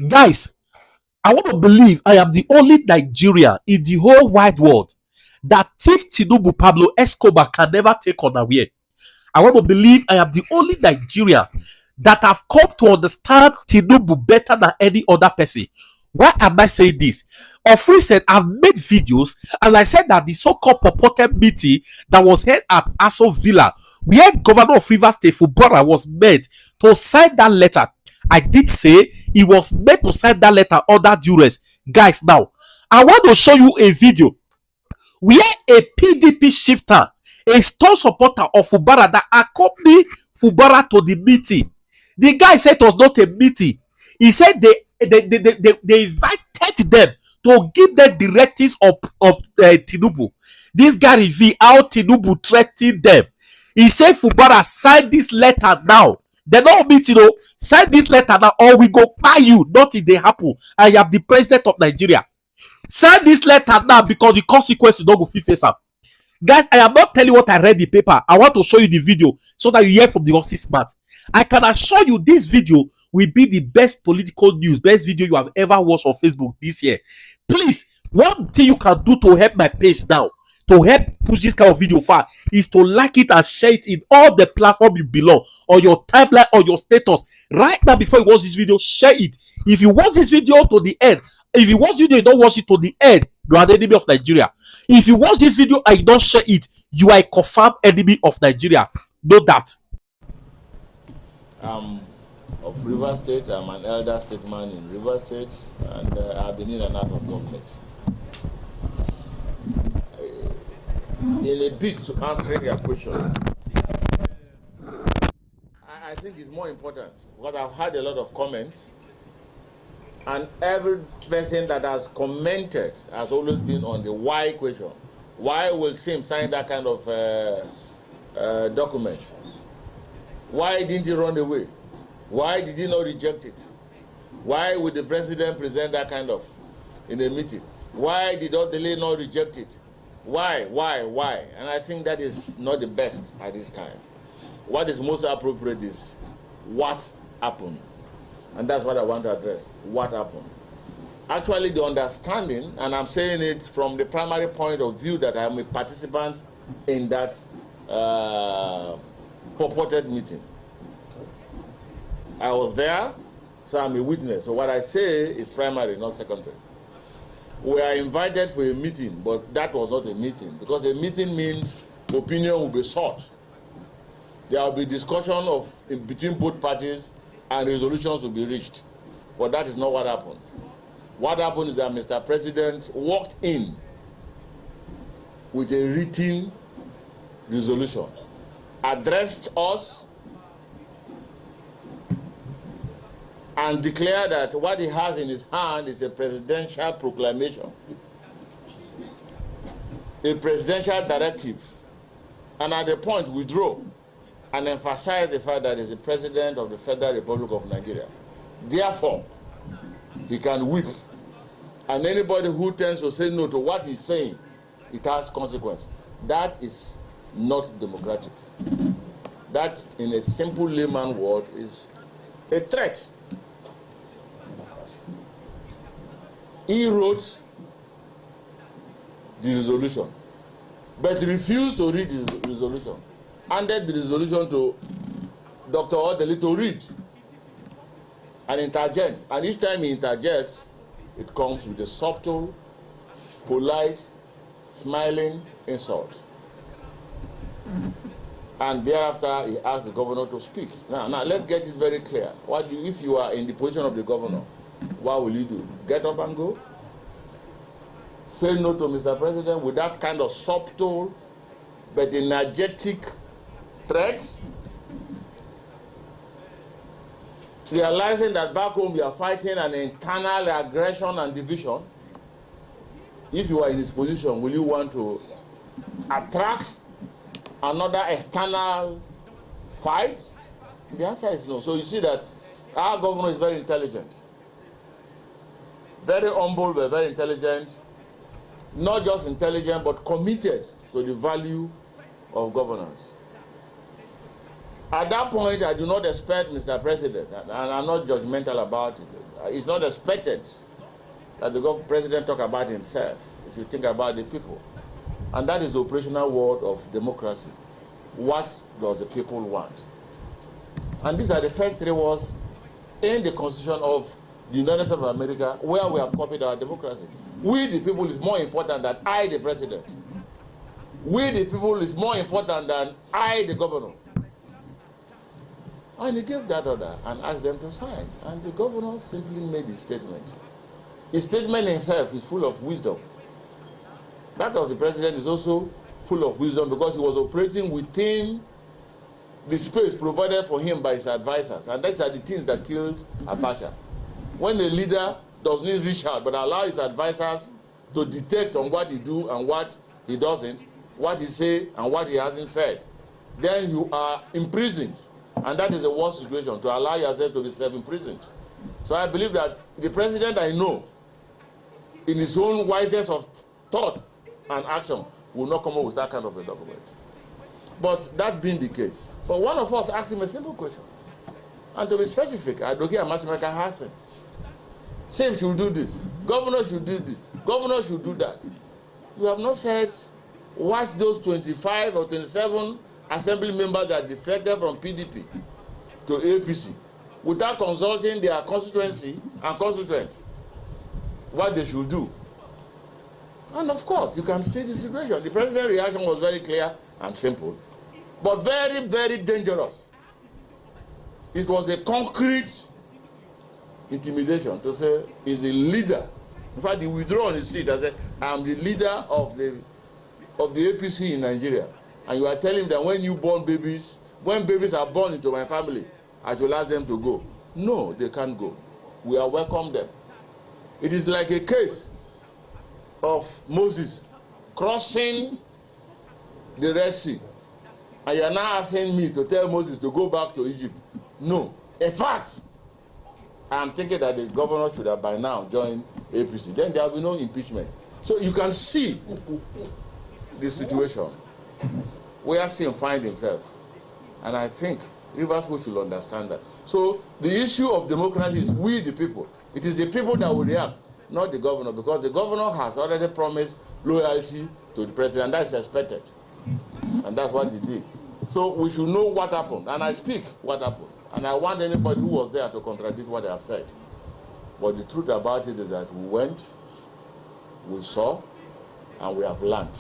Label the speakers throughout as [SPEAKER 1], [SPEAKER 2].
[SPEAKER 1] Guys, I want to believe I am the only Nigeria in the whole wide world that Thief Tinubu Pablo Escobar can never take unaware. I want to believe I am the only Nigeria that have come to understand Tinubu better than any other person. Why am I saying this? Of recent, I've made videos and I said that the so-called purported meeting that was held at Vila, where Governor of Rivers State Fubara was meant to sign that letter. I did say he was meant to sign that letter under duress. Guys, now I want to show you a video where a PDP shifter, a strong supporter of Fubara that accompanied Fubara to the meeting. The guy said it was not a meeting. He said they invited them to give them directives of Tinubu. This guy revealed how Tinubu threatened them. He said Fubara sign this letter now. They don't meet, sign this letter now or we go buy you. Nothing they happen. I am the president of Nigeria. Sign this letter now because the consequences don't go face up. Guys, I am not telling you what I read in the paper. I want to show you the video so that you hear from the horse's mouth. I can assure you this video will be the best political news, best video you have ever watched on Facebook this year. Please, one thing you can do to help my page now, to help push this kind of video far, is to like it and share it in all the platforms you belong, or your timeline, or your status. Right now, before you watch this video, share it. If you watch this video to the end, if you watch this video, you don't watch it to the end, you are the enemy of Nigeria. If you watch this video and you don't share it, you are a confirmed enemy of Nigeria. Know that.
[SPEAKER 2] Of Rivers State. I'm an elder statesman in Rivers State, and I've been in and out of government. In a bid to answering your question, I think it's more important because I've had a lot of comments, and every person that has commented has always been on the why question. Why will Sim sign that kind of document? Why didn't he run away? Why did he not reject it? Why would the president present that kind of in a meeting? Why did Odele not reject it? Why? And I think that is not the best at this time. What is most appropriate is what happened. And that's what I want to address. What happened? Actually, the understanding, and I'm saying it from the primary point of view that I'm a participant in that purported meeting. I was there, so I'm a witness. So what I say is primary, not secondary. We are invited for a meeting, but that was not a meeting, because a meeting means opinion will be sought. There will be discussion between both parties, and resolutions will be reached. But that is not what happened. What happened is that Mr. President walked in with a written resolution, addressed us, and declared that what he has in his hand is a presidential proclamation, a presidential directive, and at the point withdraw and emphasize the fact that he is the president of the Federal Republic of Nigeria. Therefore, he can whip, and anybody who tends to say no to what he's saying, it has consequence. That is not democratic. That, in a simple layman word, is a threat. He wrote the resolution, but refused to read the resolution. Handed the resolution to Dr. Odele to read and interject. And each time he interjects, it comes with a subtle, polite, smiling insult. And thereafter, he asked the governor to speak. Now let's get it very clear. If you are in the position of the governor, what will you do? Get up and go? Say no to Mr. President with that kind of subtle but energetic threat? Realizing that back home you are fighting an internal aggression and division. If you are in this position, will you want to attract another external fight? The answer is no. So you see that our governor is very intelligent. Very humble, but very intelligent. Not just intelligent, but committed to the value of governance. At that point, I do not expect, Mr. President, and I'm not judgmental about it. It's not expected that the president talk about himself. If you think about the people, and that is the operational word of democracy. What does the people want? And these are the first three words in the Constitution of the United States of America, where we have copied our democracy. We the people is more important than I, the president. We the people is more important than I, the governor. And he gave that order and asked them to sign. And the governor simply made his statement. His statement himself is full of wisdom. That of the president is also full of wisdom because he was operating within the space provided for him by his advisors. And those are the things that killed Abacha. When a leader does not reach out but allow his advisors to detect on what he do and what he doesn't, what he say and what he hasn't said, then you are imprisoned. And that is the worst situation, to allow yourself to be self-imprisoned. So I believe that the president I know, in his own wisest of thought and action, will not come up with that kind of a document. But that being the case, but one of us asked him a simple question. And to be specific, Advocate Amasimaka Hassan, same should do this, governor should do this, governor should do that. You have not said, watch those 25 or 27 assembly members that defected from PDP to APC without consulting their constituency and constituents what they should do. And of course, you can see the situation. The president's reaction was very clear and simple, but very, very dangerous. It was a concrete intimidation to say he's a leader. In fact, he withdrew on his seat and said, I'm the leader of the APC in Nigeria. And you are telling them when babies are born into my family, I should ask them to go. No, they can't go. We are welcome them. It is like a case of Moses crossing the Red Sea. And you are now asking me to tell Moses to go back to Egypt. No. In fact, I am thinking that the governor should have by now joined APC. Then there will be no impeachment. So you can see the situation where Sim finds himself. And I think Rivers people should understand that. So the issue of democracy is we the people. It is the people that will react, not the governor, because the governor has already promised loyalty to the president. That is expected. And that's what he did. So we should know what happened. And I speak what happened. And I want anybody who was there to contradict what I have said. But the truth about it is that we went, we saw, and we have learned.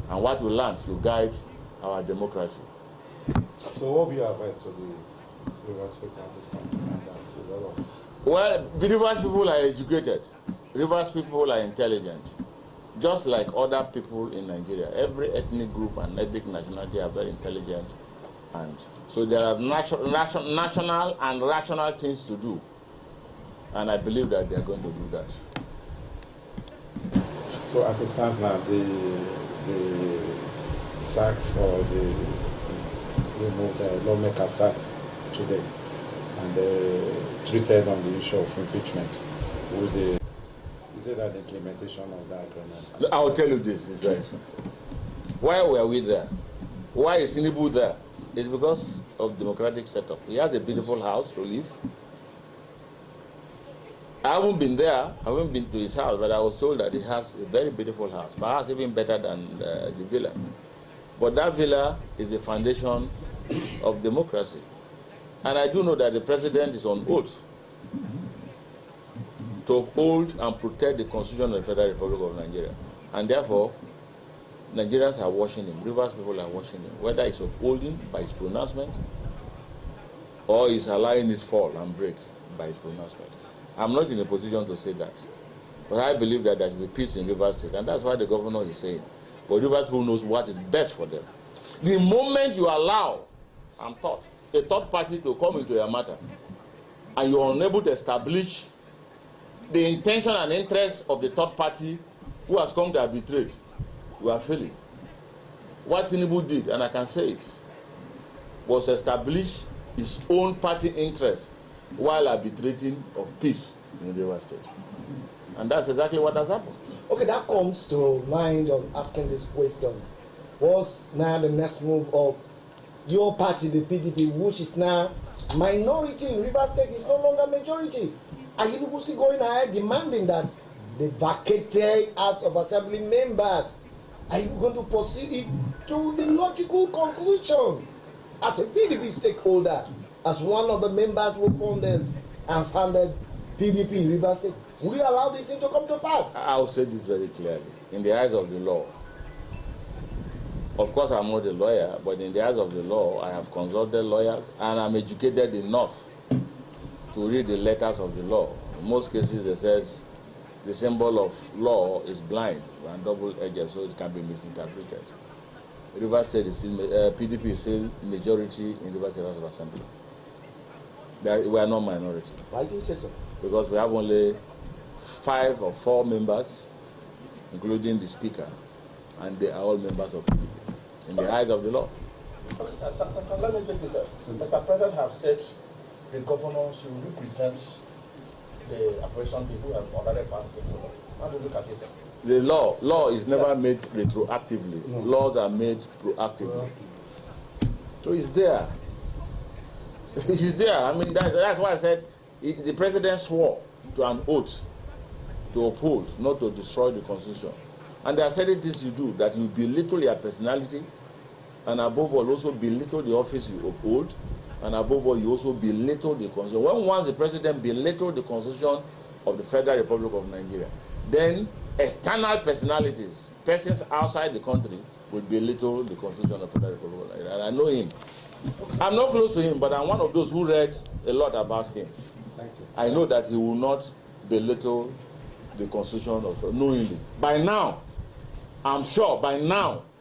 [SPEAKER 2] And what we learned will guide our democracy.
[SPEAKER 3] So what will be your advice to the Rivers people at this point? That's a lot of...
[SPEAKER 2] Well, the Rivers people are educated. Rivers people are intelligent. Just like other people in Nigeria, every ethnic group and ethnic nationality are very intelligent. And so there are national and rational things to do. And I believe that they are going to do that.
[SPEAKER 3] So as it stands now, the sacked or the removed lawmaker sacked today and they treated on the issue of impeachment with the... Is it that the implementation of that agreement?
[SPEAKER 2] I will tell you this, it's very simple. Why were we there? Why is Tinubu there? It's because of democratic setup. He has a beautiful house to live. I haven't been there, I haven't been to his house, but I was told that he has a very beautiful house, perhaps even better than the villa. But that villa is the foundation of democracy. And I do know that the president is on oath to uphold and protect the Constitution of the Federal Republic of Nigeria. And therefore, Nigerians are watching him, Rivers people are watching him, whether he's upholding by his pronouncement or he's allowing it fall and break by his pronouncement. I'm not in a position to say that. But I believe that there should be peace in Rivers State, and that's why the governor is saying. But Rivers people knows what is best for them. The moment you allow, a third party to come into your matter, and you are unable to establish the intention and interest of the third party who has come to arbitrate, you are failing. What Tinubu did, and I can say it, was establish his own party interest while arbitrating of peace in Rivers State. And that's exactly what has happened.
[SPEAKER 4] Okay, that comes to mind of asking this question. What's now the next move of your party, the PDP, which is now minority in Rivers State, is no longer majority. Are you people still going ahead demanding that the vacated House of Assembly members, are you going to pursue it to the logical conclusion as a PDP stakeholder, as one of the members who founded and founded PDP Rivers State? Will you allow this thing to come to pass?
[SPEAKER 2] I'll say this very clearly. In the eyes of the law, of course I'm not a lawyer, but in the eyes of the law, I have consulted lawyers and I'm educated enough to read the letters of the law. In most cases, they said the symbol of law is blind and double-edged, so it can be misinterpreted. Rivers State is still, PDP is still majority in Rivers State House of Assembly. We are not minority.
[SPEAKER 4] Why do you say so?
[SPEAKER 2] Because we have only 5 or 4 members, including the Speaker, and they are all members of PDP, in the eyes of the law.
[SPEAKER 5] Okay, so let me take this. Mr. President have said the governor should represent the operation people and other parts into law. How do you look at it, sir?
[SPEAKER 2] The law is never made retroactively. No. Laws are made proactively. So it's there. It's there. I mean, that's why I said the president swore to an oath to uphold, not to destroy the constitution. And there are certain things you do that you belittle your personality, and above all, also belittle the office you uphold, and above all, you also belittle the constitution. When once the president belittle the constitution of the Federal Republic of Nigeria, then external personalities, persons outside the country, will belittle the constitution of the Federal Republic of Nigeria. And I know him. I'm not close to him, but I'm one of those who read a lot about him.
[SPEAKER 4] Thank you.
[SPEAKER 2] I know that he will not belittle the constitution of knowingly. By now, I'm sure by now,